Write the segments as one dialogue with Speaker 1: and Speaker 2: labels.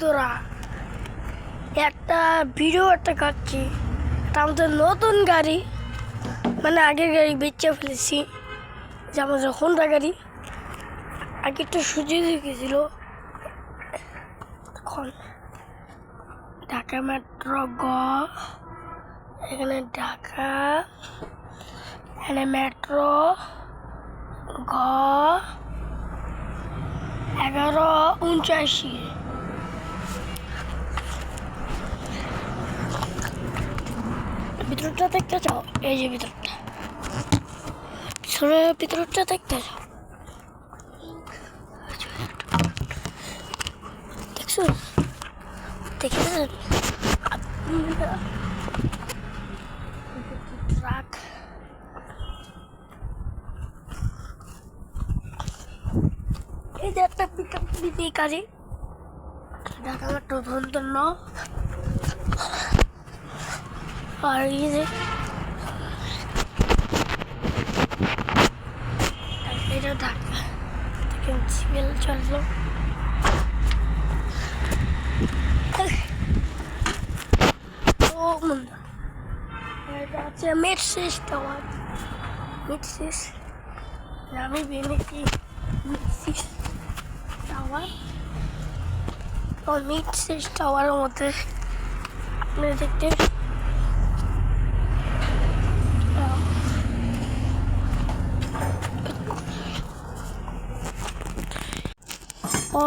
Speaker 1: বন্ধুরা, একটা ভিডিও কাটছি। এটা আমাদের নতুন গাড়ি, মানে আগের গাড়ি বেচে ফেলেছি। যে আমাদের হোন্ডা গাড়ি আগে একটু সুযোগ গেছিল। এখন ঢাকা মেট্রো এখানে ঢাকা, এখানে মেট্রো 1179। ভিতরটা দেখতে চাও? এই যে ভিতরটা, ভিতরটা দেখতে চাও? দেখছো? দেখেছেন? ট্রাক, এই যে একটা পিকআপ গাড়ি, ঢাকা মেট্রো ধন্য। আর এই যে এটা ঢাকা থেকে সিগন্যাল চললো। এটা হচ্ছে মেট্রিক্স টাওয়ার। মেট্রিক্স আমি ভেবেছি মেট্রিক্স টাওয়ার। তো মেট্রিক্স টাওয়ারের মধ্যে আপনারা দেখতে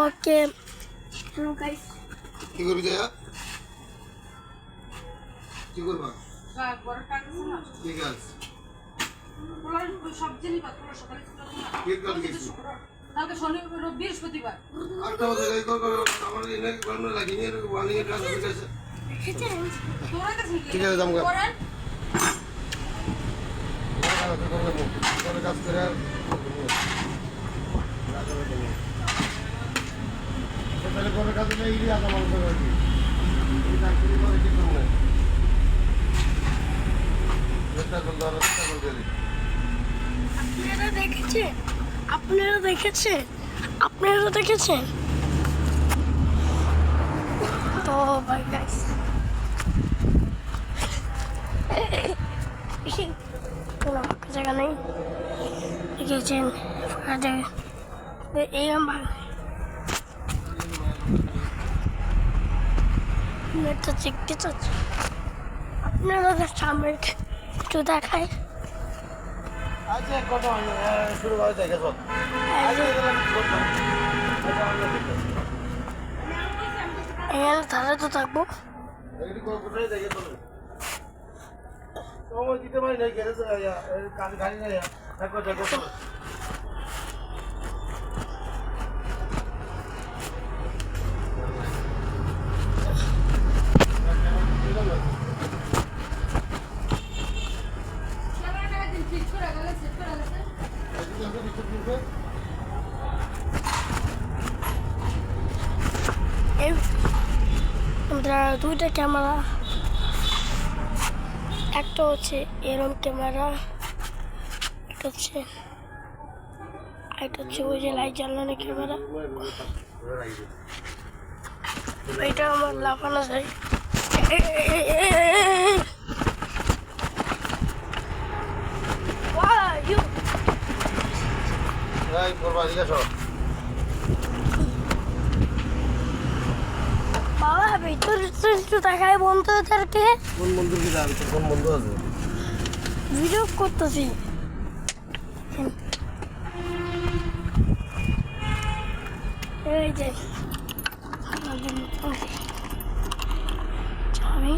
Speaker 1: ওকে। গাইস
Speaker 2: কি করবি দয়া? কি করবা?
Speaker 3: বড় টাকা না
Speaker 2: ঠিক আছে।
Speaker 3: সব জিনিস পাতলো সকালে
Speaker 2: কি কাজ গেছিস?
Speaker 3: কালকে শনিবার বৃহস্পতিবার
Speaker 2: আটটা বাজে গাই কর আমার এনে গরম লাগি নিয়ে ওয়ালিং এর কাজ হয়ে গেছে।
Speaker 3: তোরা কাছে
Speaker 2: ঠিক আছে দাম কর।
Speaker 3: করেন
Speaker 2: তোর কাজ করে তাহলে পরে কাজ নেই ইরি আদা মাল করে কি এই চাকরি করে কি করব? এটা তো দরজা করে দিই।
Speaker 1: আপনারা দেখেছেন? তো ভাই গাইস, কোনো জায়গা নেই, দেখেছেন? এই নেটটা দেখতে চাচ্ছি, আপনারা সামনে একটু দেখায়।
Speaker 2: আচ্ছা কত শুরু করে দেখে সব
Speaker 1: এখানে ধারে তো থাকবো।
Speaker 2: সময় দিতে পারি না গ্যারেজে গাড়ি নাই দেখো দেখো
Speaker 1: আমরা দুইটা ক্যামেরা, একটা হচ্ছে এরম ক্যামেরা, একটা হচ্ছে ওই যে লাইট জ্বালানো ক্যামেরা। এটা আমার লাফানো যায়। বাবা ভিতরে একটু দেখায় বন্ধুদেরকে।
Speaker 2: কোন বন্ধু কি জানি কোন বন্ধু আছে?
Speaker 1: ভিডিও করতেছি। এই যে চাবি,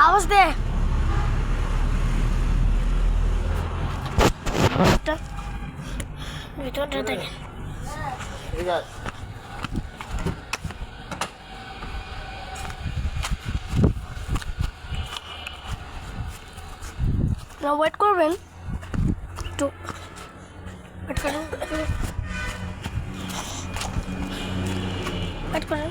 Speaker 1: আওয়াজ দে। ভিতরটা দেখে
Speaker 2: ঠিক আছে
Speaker 1: না, ওয়েট করবেন একটু, ওয়েট করেন, ওয়েট করেন।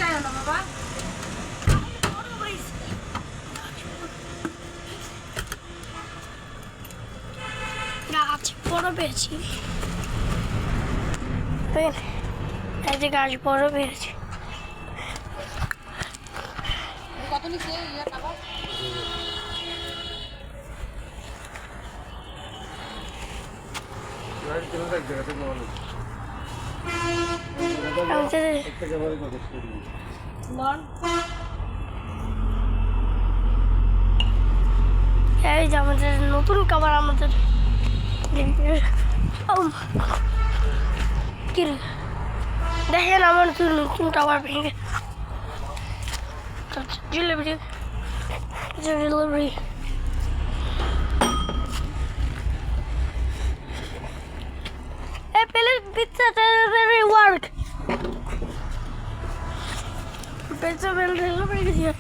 Speaker 3: যায় না বাবা।
Speaker 1: গাছ বড় পেয়েছি, এই যে গাছ বড় পেয়েছি।
Speaker 3: কত নিচে ইয়ে টাকা?
Speaker 2: গাড়ি চলে যাক জায়গাতে বলো
Speaker 1: আমি যে
Speaker 2: একটা ক্যামেরা কথা করি
Speaker 3: লন
Speaker 1: এই যে আমাদের নতুন খাবার আমাদের কি রে? দেখেন আমার তো নতুন খাবার ভেঙে জিলিপি জিলিপি पहले pizza delivery work. Pizza delivery दिया।